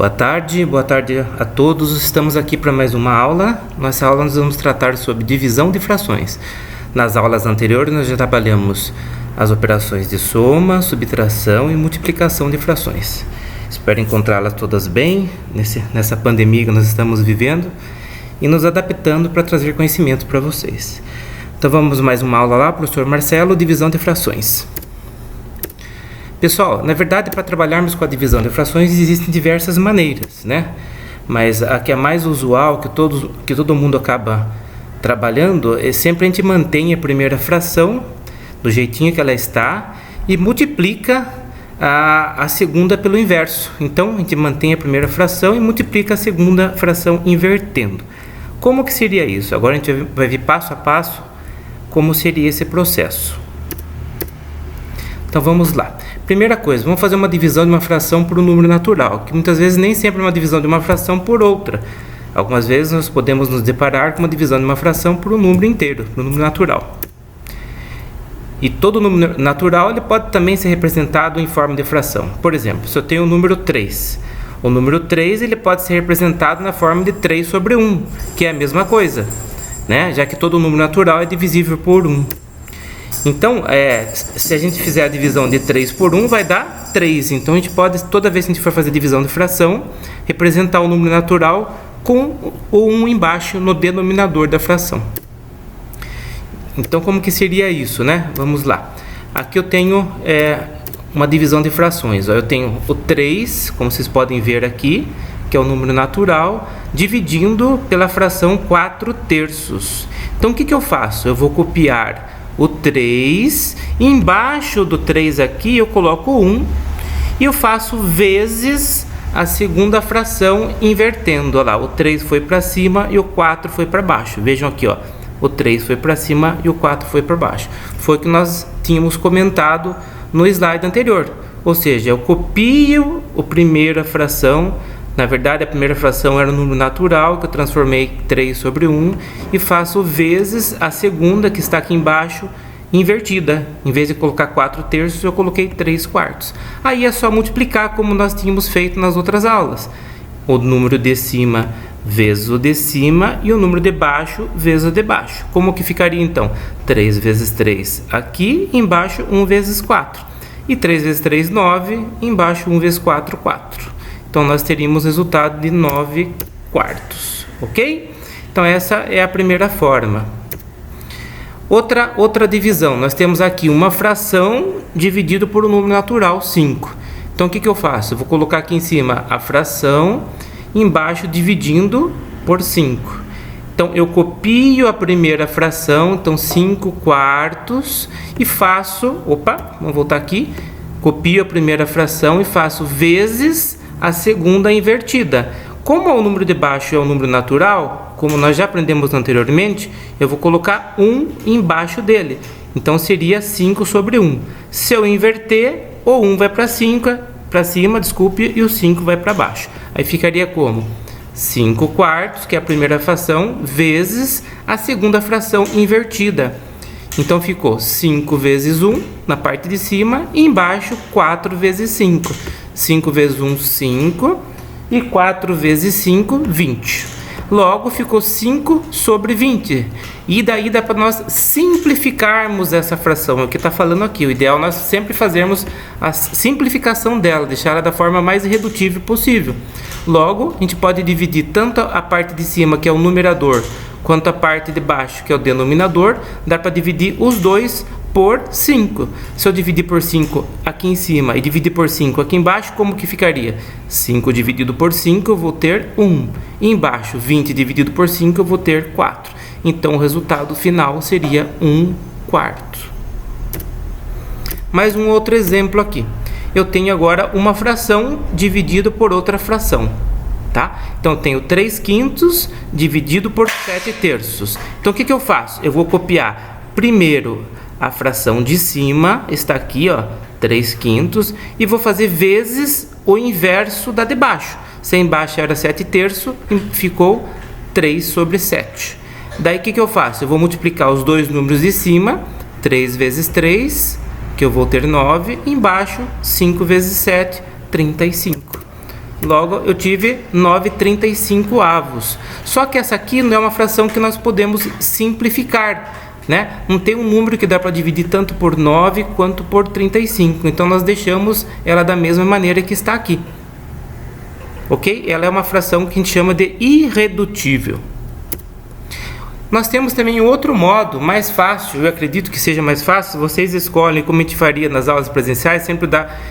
Boa tarde a todos. Estamos aqui para mais uma aula. Nessa aula nós vamos tratar sobre divisão de frações. Nas aulas anteriores nós já trabalhamos as operações de soma, subtração e multiplicação de frações. Espero encontrá-las todas bem nessa pandemia que nós estamos vivendo e nos adaptando para trazer conhecimento para vocês. Então vamos mais uma aula lá, professor Marcelo, divisão de frações. Pessoal, na verdade, para trabalharmos com a divisão de frações existem diversas maneiras, né? Mas a que é mais usual, que todo mundo acaba trabalhando, é sempre a gente mantém a primeira fração do jeitinho que ela está e multiplica a segunda pelo inverso. Então, a gente mantém a primeira fração e multiplica a segunda fração invertendo. Como que seria isso? Agora a gente vai ver passo a passo como seria esse processo. Então vamos lá. Primeira coisa, vamos fazer uma divisão de uma fração por um número natural, que muitas vezes nem sempre é uma divisão de uma fração por outra. Algumas vezes nós podemos nos deparar com uma divisão de uma fração por um número inteiro, por um número natural. E todo número natural ele pode também ser representado em forma de fração. Por exemplo, se eu tenho o número 3, o número 3 ele pode ser representado na forma de 3 sobre 1, que é a mesma coisa, né? Já que todo número natural é divisível por 1. Então, se a gente fizer a divisão de 3 por 1, vai dar 3. Então, a gente pode, toda vez que a gente for fazer divisão de fração, representar o número natural com o 1 embaixo no denominador da fração. Então, como que seria isso, né? Vamos lá. Aqui eu tenho uma divisão de frações. Eu tenho o 3, como vocês podem ver aqui, que é o número natural, dividindo pela fração 4/3. Então, o que eu faço? Eu vou copiar o 3, embaixo do 3 aqui eu coloco 1 e eu faço vezes a segunda fração invertendo. Olha lá, o 3 foi para cima e o 4 foi para baixo. Vejam aqui, ó, o 3 foi para cima e o 4 foi para baixo. Foi o que nós tínhamos comentado no slide anterior. Ou seja, eu copio a primeira fração. Na verdade, a primeira fração era um número natural, que eu transformei 3 sobre 1, e faço vezes a segunda, que está aqui embaixo, invertida. Em vez de colocar 4/3, eu coloquei 3/4. Aí é só multiplicar, como nós tínhamos feito nas outras aulas. O número de cima vezes o de cima e o número de baixo vezes o de baixo. Como que ficaria, então? 3 vezes 3 aqui, embaixo 1 vezes 4. E 3 vezes 3, 9, embaixo 1 vezes 4, 4. Então, nós teríamos resultado de 9/4, ok? Então, essa é a primeira forma. Outra divisão, nós temos aqui uma fração dividido por um número natural, 5. Então, o que eu faço? Eu vou colocar aqui em cima a fração, embaixo dividindo por 5. Então, eu copio a primeira fração, então 5/4, e faço, vamos voltar aqui, copio a primeira fração e faço vezes a segunda invertida. Como o número de baixo é um número natural, como nós já aprendemos anteriormente, eu vou colocar 1 embaixo dele. Então, seria 5 sobre 1. Se eu inverter, o 1 vai para cima, e o 5 vai para baixo. Aí ficaria como? 5/4, que é a primeira fração, vezes a segunda fração invertida. Então, ficou 5 vezes 1 na parte de cima e embaixo 4 vezes 5. 5 vezes 1, 5, e 4 vezes 5, 20. Logo, ficou 5 sobre 20. E daí dá para nós simplificarmos essa fração. É o que está falando aqui. O ideal é nós sempre fazermos a simplificação dela, deixar ela da forma mais irredutível possível. Logo, a gente pode dividir tanto a parte de cima, que é o numerador, quanto a parte de baixo, que é o denominador. Dá para dividir os dois por 5. Se eu dividir por 5 aqui em cima e dividir por 5 aqui embaixo, como que ficaria? 5 dividido por 5, eu vou ter 1. E embaixo, 20 dividido por 5, eu vou ter 4. Então, o resultado final seria 1/4. Mais um outro exemplo aqui. Eu tenho agora uma fração dividida por outra fração, tá? Então, eu tenho 3/5 dividido por 7/3. Então, o que eu faço? Eu vou copiar primeiro a fração de cima, está aqui, ó, 3/5, e vou fazer vezes o inverso da de baixo. Se embaixo era 7/3, ficou 3 sobre 7. Daí, o que eu faço? Eu vou multiplicar os dois números de cima, 3 vezes 3, que eu vou ter 9, embaixo 5 vezes 7, 35. Logo, eu tive 9/35. Só que essa aqui não é uma fração que nós podemos simplificar, né? Não tem um número que dá para dividir tanto por 9 quanto por 35. Então, nós deixamos ela da mesma maneira que está aqui. Ok? Ela é uma fração que a gente chama de irredutível. Nós temos também outro modo mais fácil, eu acredito que seja mais fácil, vocês escolhem como a gente faria nas aulas presenciais,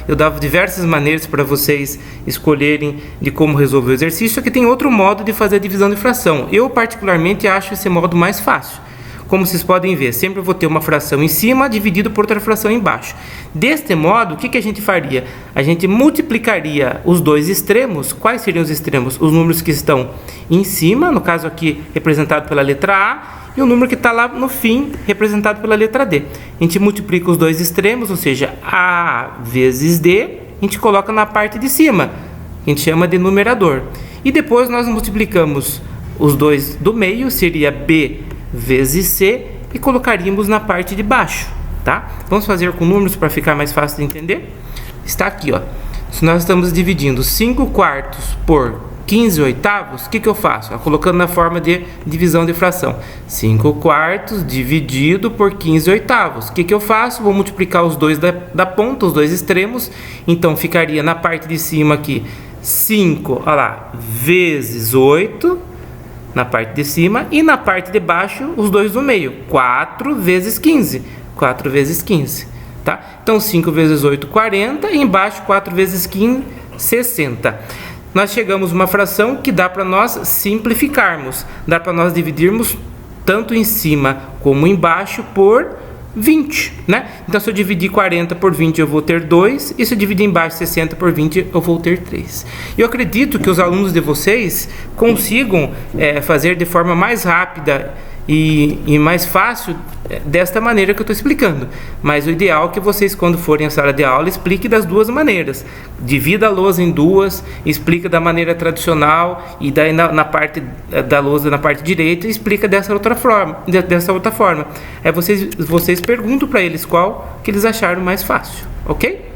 eu dava diversas maneiras para vocês escolherem de como resolver o exercício, só que tem outro modo de fazer a divisão de fração. Eu particularmente acho esse modo mais fácil. Como vocês podem ver, sempre eu vou ter uma fração em cima dividido por outra fração embaixo. Deste modo, o que a gente faria? A gente multiplicaria os dois extremos. Quais seriam os extremos? Os números que estão em cima, no caso aqui representado pela letra A, e o número que está lá no fim, representado pela letra D. A gente multiplica os dois extremos, ou seja, A vezes D, a gente coloca na parte de cima, a gente chama de numerador. E depois nós multiplicamos os dois do meio, seria B vezes C, e colocaríamos na parte de baixo, tá? Vamos fazer com números para ficar mais fácil de entender? Está aqui, ó. Se nós estamos dividindo 5/4 por 15/8, o que eu faço? Colocando na forma de divisão de fração. 5/4 dividido por 15/8. O que eu faço? Vou multiplicar os dois da ponta, os dois extremos. Então, ficaria na parte de cima aqui 5, olha lá, vezes 8, na parte de cima, e na parte de baixo os dois do meio, 4 vezes 15, 4 vezes 15, tá? Então 5 vezes 8, 40, e embaixo 4 vezes 15, 60. Nós chegamos a uma fração que dá para nós simplificarmos, dá para nós dividirmos tanto em cima como embaixo por 20, né? Então, se eu dividir 40 por 20, eu vou ter 2, e se eu dividir embaixo 60 por 20, eu vou ter 3. Eu acredito que os alunos de vocês consigam fazer de forma mais rápida e mais fácil desta maneira que eu estou explicando. Mas o ideal é que vocês, quando forem à sala de aula, expliquem das duas maneiras. Divida a lousa em duas, explica da maneira tradicional, e daí na parte da lousa, na parte direita, explica dessa outra forma. Aí vocês perguntam para eles qual que eles acharam mais fácil, ok?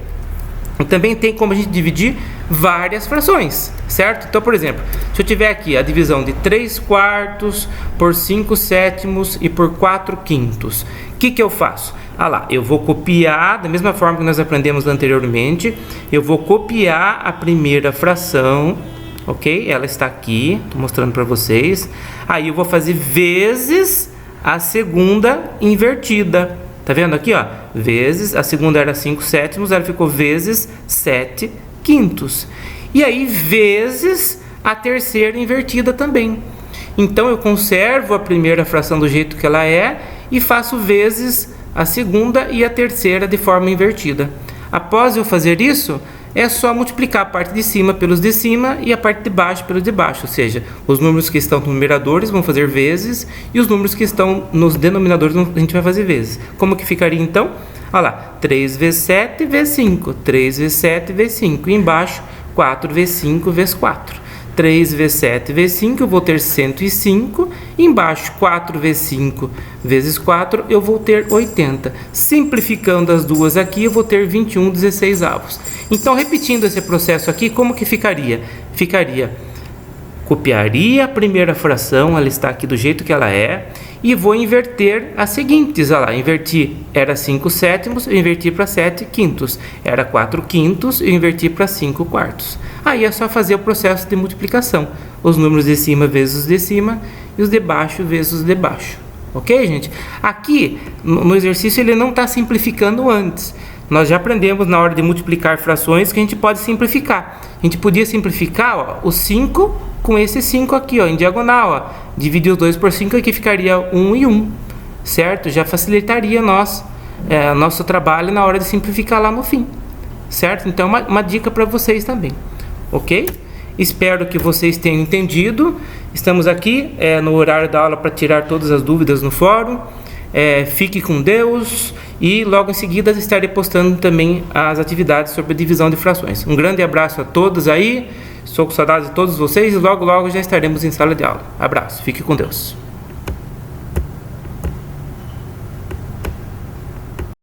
E também tem como a gente dividir várias frações, certo? Então, por exemplo, se eu tiver aqui a divisão de 3/4 por 5/7 e por 4/5, o que eu faço? Lá, eu vou copiar, da mesma forma que nós aprendemos anteriormente, eu vou copiar a primeira fração, ok? Ela está aqui, estou mostrando para vocês. Aí eu vou fazer vezes a segunda invertida. Tá vendo aqui, ó? Vezes, a segunda era 5/7, ela ficou vezes 7/5. E aí, vezes a terceira invertida também. Então, eu conservo a primeira fração do jeito que ela é e faço vezes a segunda e a terceira de forma invertida. Após eu fazer isso, é só multiplicar a parte de cima pelos de cima e a parte de baixo pelos de baixo, ou seja, os números que estão nos numeradores vão fazer vezes e os números que estão nos denominadores a gente vai fazer vezes. Como que ficaria então? Olha lá, 3 vezes 7 vezes 5, 3 vezes 7 vezes 5, e embaixo 4 vezes 5 vezes 4. 3 vezes 7 vezes 5, eu vou ter 105. Embaixo, 4 vezes 5 vezes 4, eu vou ter 80. Simplificando as duas aqui, eu vou ter 21/16. Então, repetindo esse processo aqui, como que ficaria? Copiaria a primeira fração, ela está aqui do jeito que ela é, e vou inverter as seguintes. Olha lá, inverti, era 5/7, eu inverti para 7/5. Era 4/5, eu inverti para 5/4. Aí é só fazer o processo de multiplicação. Os números de cima vezes os de cima e os de baixo vezes os de baixo. Ok, gente? Aqui, no exercício, ele não está simplificando antes. Nós já aprendemos na hora de multiplicar frações que a gente pode simplificar. A gente podia simplificar, ó, o 5 com esse 5 aqui, ó, em diagonal. Ó. Dividir os 2 por 5, aqui ficaria 1 e 1. Certo? Já facilitaria nosso trabalho na hora de simplificar lá no fim. Certo? Então, uma dica para vocês também. Ok? Espero que vocês tenham entendido. Estamos aqui no horário da aula para tirar todas as dúvidas no fórum. Fique com Deus e logo em seguida estarei postando também as atividades sobre a divisão de frações. Um grande abraço a todos aí. Estou com saudades de todos vocês e logo já estaremos em sala de aula. Abraço. Fique com Deus.